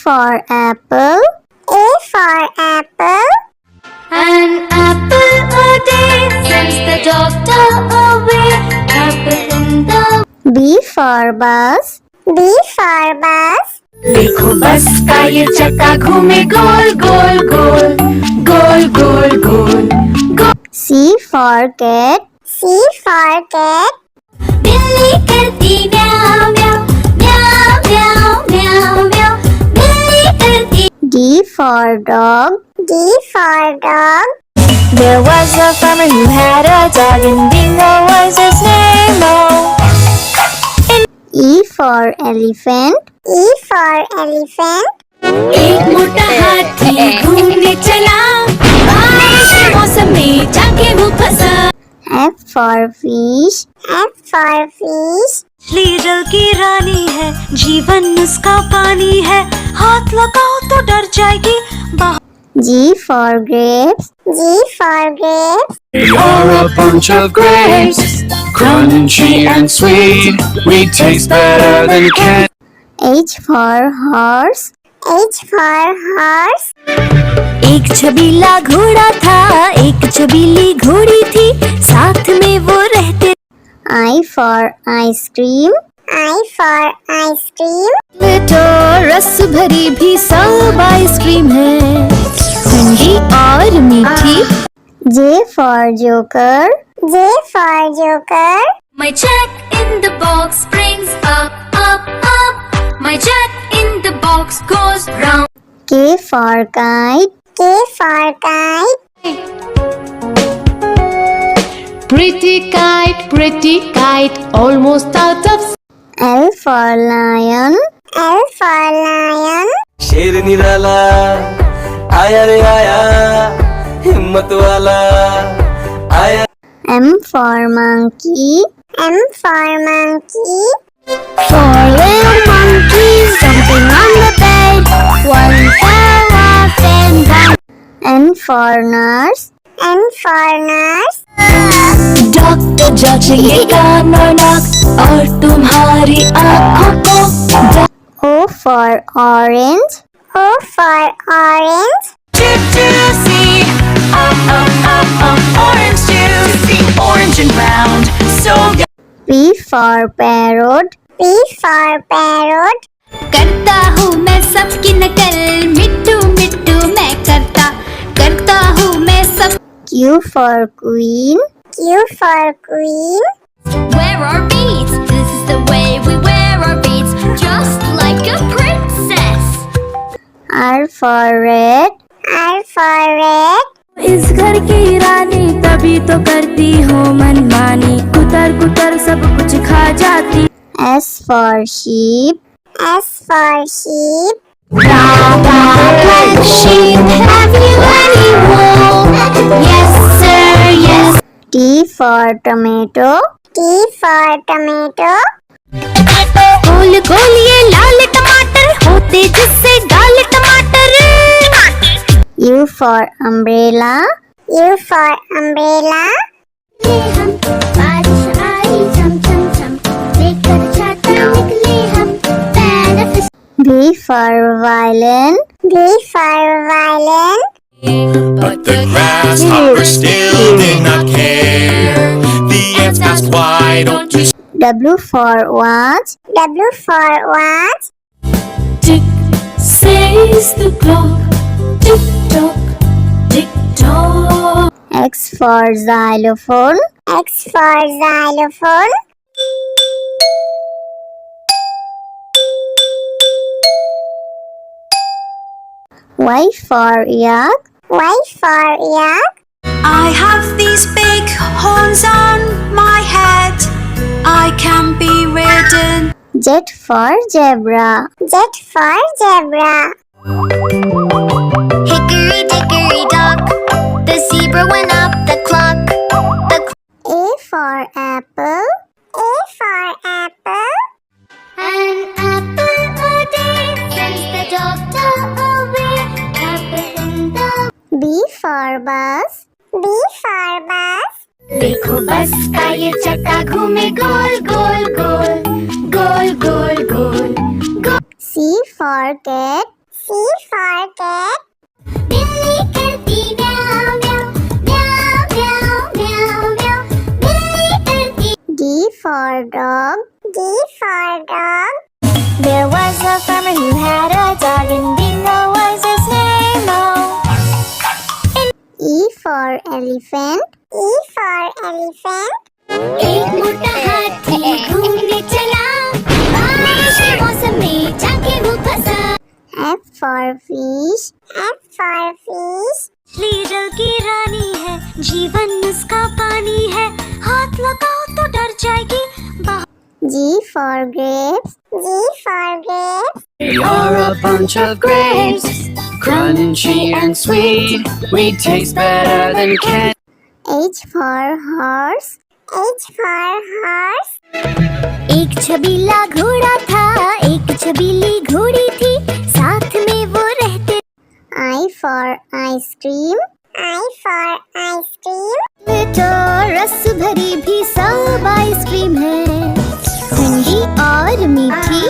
for apple. A for apple. An apple a day sends the doctor away. Apple in the B for bus. B for bus. देखो बस का ये चक्का घूमे गोल गोल गोल गोल गोल गोल गोल। C for cat. C for cat. बिल्ली करती म्याऊ म्याऊ म्याऊ म्याऊ म्याऊ म्याऊ। बिल्ली करती। D for dog. D for dog. There was a farmer who had a dog and Bingo was his name. Oh. E for elephant. E for elephant. एक मोटा हाथी घूमने चला बारिश के मौसम में जाके वो फंसा। F for fish. F for fish. मछली जल की रानी है जीवन उसका पानी है हाथ लगाओ तो डर जाएगी। G for grapes. G for grapes. We are a bunch of grapes, crunchy and sweet. We taste better than candy. H for horse. H for horse. एक छबीला घोड़ा था एक छबीली घोड़ी थी साथ में वो रहते। I for ice cream. I for ice cream. तो रस भरी भी सब आइसक्रीम है ठंडी और मीठी। J for joker. J for joker. My check in the box brings up up up. My check in the box goes round. K for kite. K for kite. Pretty kite, almost out of. L for lion. L for lion. शेर निराला आया रे आया हिम्मत वाला आया। M for monkey. M for monkey. Four little monkeys jumping on the bed. One fell off and down. N for nurse. N for nurse. Doctor जांचेंगे कान और नाक और तुम्हारी आँखों को। O for orange. O for orange. Juicy, orange juicy, orange and round, so good. P for parrot. P for parrot. करता हूँ मैं सबकी नकल मिट्टू मिट्टू मैं करता हूँ मैं सब। Q for queen. Q for queen. Wear our beads, this is the way we wear our beads, just like a princess. R for red. R for red. इस घर की रानी तभी तो करती हूँ मनमानी कुतर कुतर सब कुछ खा जाती। S for sheep. S for sheep. Black sheep, have you any wool? Yes sir, yes. T for tomato. T for tomato. गोल गोल ये लाल टमाटर होते जिससे डाल टमाटर। U for umbrella. U for umbrella. हम बारिश आई झम झम झम लेकर छाता निकले हम पैर V for violin. V for violin. But the grasshoppers still did not care. The ants asked, why don't you W for watch. W for watch. Tick says the clock, tick tock, tick tock. X for xylophone. X for xylophone. Y for yak. Y for yak. I have these big horns on my head. I can be ridden. Z for zebra. Z for zebra. Hickory dickory dock, the zebra went up the clock. A for apple. A for apple. An apple a day sends the doctor away. Apple in the B for bus. B for bus. देखो बस का ये चक्का घूमे गोल गोल गोल गोल गोल गोल गोल। C for cat. C for cat. बिल्ली करती म्याऊं म्याऊं म्याऊं म्याऊं म्याऊं म्याऊं. बिल्ली करती. D for dog. D for dog. There was a farmer who had a dog, and Bingo was his name. E for elephant. E for elephant. एक मोटा हाथी घूमने चला, बारिश के मौसम में जाके वो फंसा. F for fish. F for fish. मछली जल की रानी है, जीवन उसका पानी है, हाथ लगाओ तो डर जाएगी. G for grapes. G for grapes. We are a bunch of grapes, crunchy and sweet. We taste better than candy. H for horse. H for horse. एक छबीला घोड़ा था, एक छबीली घोड़ी थी, साथ में वो रहते. I for ice cream. I for ice cream. तो रस भरी भी सब आइसक्रीम है, ठंडी और मीठी.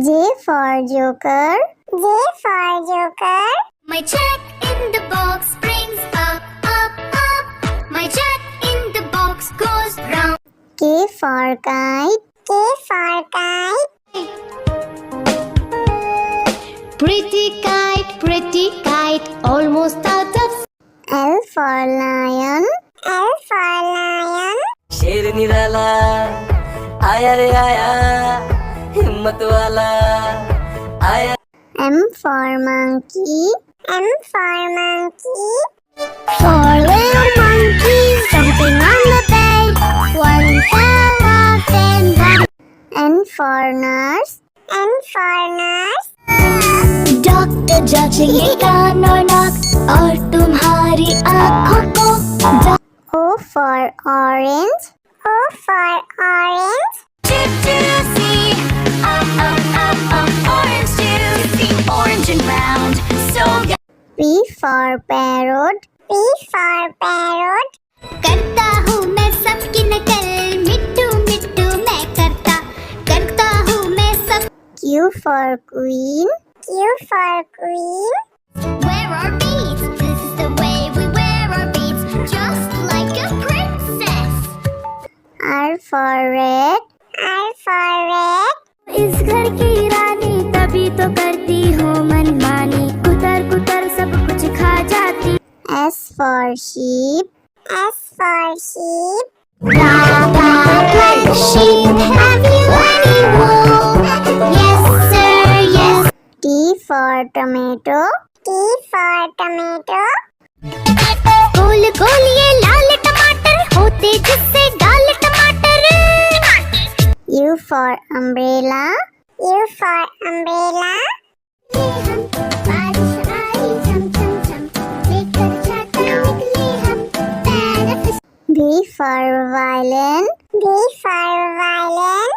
J for joker. J for joker. My jack in the box brings up, up, up. My jack in the box goes round. K for kite. K for kite. Pretty kite, almost out of. L for lion. L for lion. शेर निराला आया रे आया, हिम्मत वाला आया. M for monkey. M for monkey. Four little monkeys jumping on the bed. One fell off and one. N for nurse. N for nurse. Doctor जांचेंगे कान और नाक और तुम्हारी आँखों को. O for orange. O for orange. Juicy, orange juicy, orange and round, so good. P for parrot. P for parrot. करता हूँ मैं सबकी नकल, मिट्टू मिट्टू मैं करता हूँ मैं सब. Q for queen. Q for queen. Wear our beads, this is the way we wear our beads, just like a princess. R for red. R for red. इस घर की रानी तभी तो करती हूँ मनमानी, कुतर कुतर सब कुछ खा जाती. S for sheep. S for sheep. Like sheep, have you any wool? Yes sir, yes. T for tomato. T for tomato. गोल गोल ये लाल टमाटर होते जिससे डाल टमाटर. U for umbrella. U for umbrella. बारिश आई झम झम झम, लेकर छाता निकले हम, पैर फिस. V for violin. V for violin.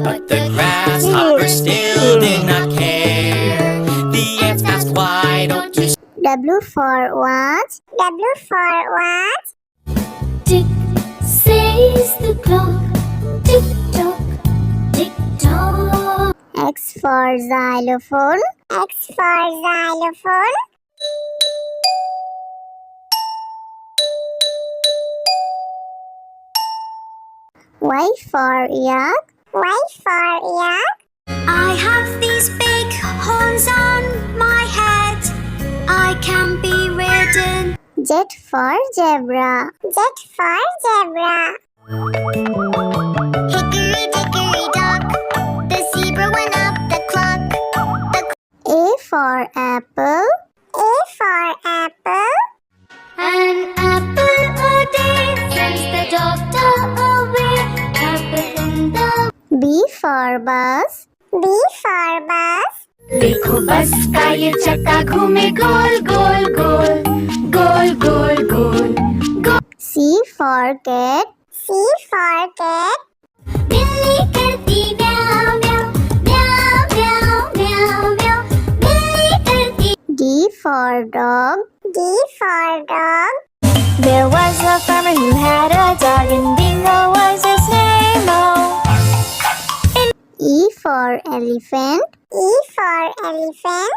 But the grasshopper still did not care. The ants asked, why don't you W for watch. W for watch. Tick says the clock, tick tock, tick tock. X for xylophone. X for xylophone. Y for yak. Y for yak. I have these big horns on my head, I can be ridden. Z for zebra. Z for zebra. Hickory dickory dock, the zebra went up the clock. A for apple. A for apple. An apple a day sends the doctor away. Apple in the. B for bus. B for bus. देखो बस का ये चक्का घूमे गोल गोल गोल गोल गोल गोल गोल. C for cat. C for cat. बिल्ली करती म्याऊं म्याऊं म्याऊं म्याऊं म्याऊं म्याऊं. बिल्ली करती. D for dog. D for dog. There was a farmer who had a dog, and Bingo was his name. E for elephant. E for elephant.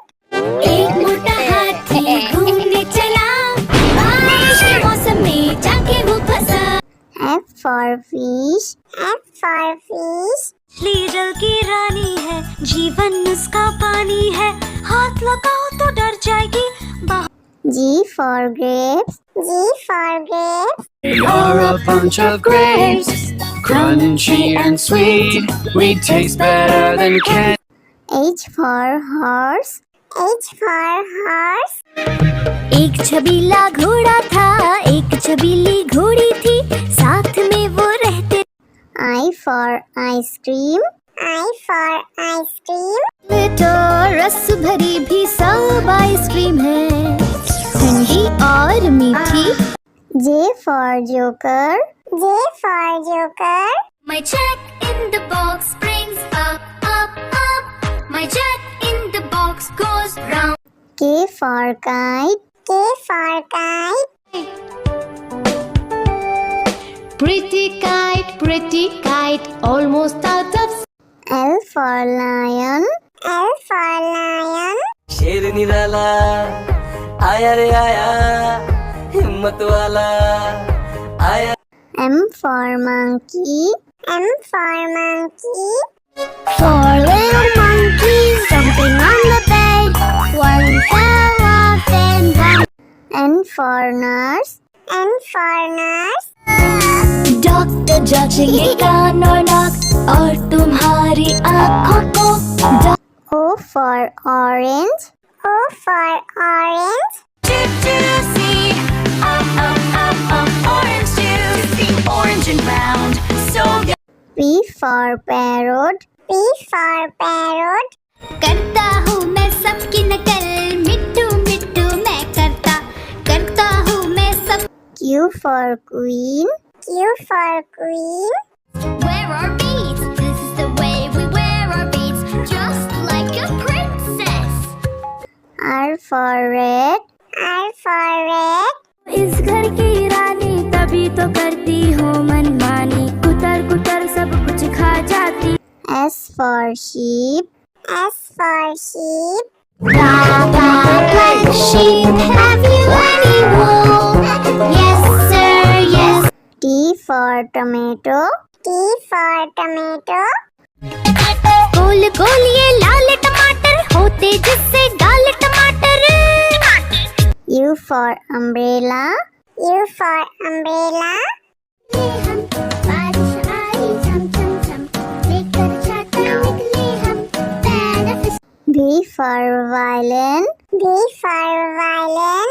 एक मोटा हाथी घूमने चला, बारिश के मौसम में जाके वो फंसा। F for fish. F for fish. मछली जल की रानी है, जीवन उसका पानी है, हाथ लगाओ तो डर जाएगी। G for grapes. G for grapes. You're a bunch of grapes, crunchy and sweet. We taste better than candy. H for horse. H for horse. एक छबीला घोड़ा था, एक छबीली घोड़ी थी, साथ में वो रहते। I for ice cream. I for ice cream. तो रस भरी भी सब आइसक्रीम है, ठंडी और मीठी। J for joker. J for joker. My jack in the box brings up, up, up. My jack in the box goes round. K for kite. K for kite. pretty kite, almost out of. L for lion. L for lion. शेर निराला आया रे आया, हिम्मत वाला आया। M for monkey. M for monkey. Four little monkeys jumping on the bed. One fell off and one. N for nurse. N for nurse. Doctor जांचेंगे कान और नाक और तुम्हारी आँखों को। O for orange. O for orange. Juicy, orange juice, orange and round, so good. P for parrot. P for parrot. करता हूँ मैं सबकी नकल, मिट्टू मिट्टू मैं करता हूँ मैं सब। Q for queen. Q for queen. Wear our beads, this is the way we wear our beads, just like a princess. R for red. R for red. इस घर की रानी तभी तो करती हूँ मनमानी, कुतर कुतर सब कुछ खा जाती। S for sheep. S for sheep. Black sheep, have you any wool? Yes sir, yes. T for tomato. T for tomato. गोल गोल ये लाल टमाटर होते जिससे गाल टमाटर। U for umbrella. U for umbrella. V for violin. V for violin.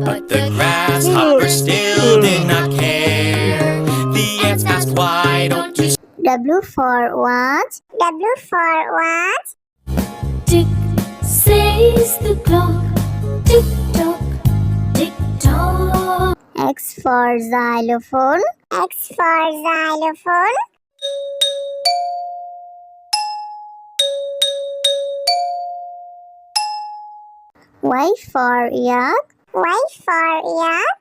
But the grasshopper still did not care. The ants asked, why don't you W for watch. W for watch. Tick says the clock, tick tock, tick tock. X for xylophone. X for xylophone. Y for yak. Y for yak.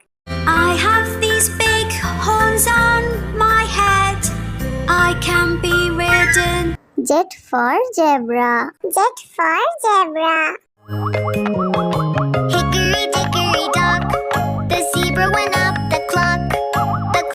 I have these big horns on my head, I can be ridden. Z for zebra. Z for zebra.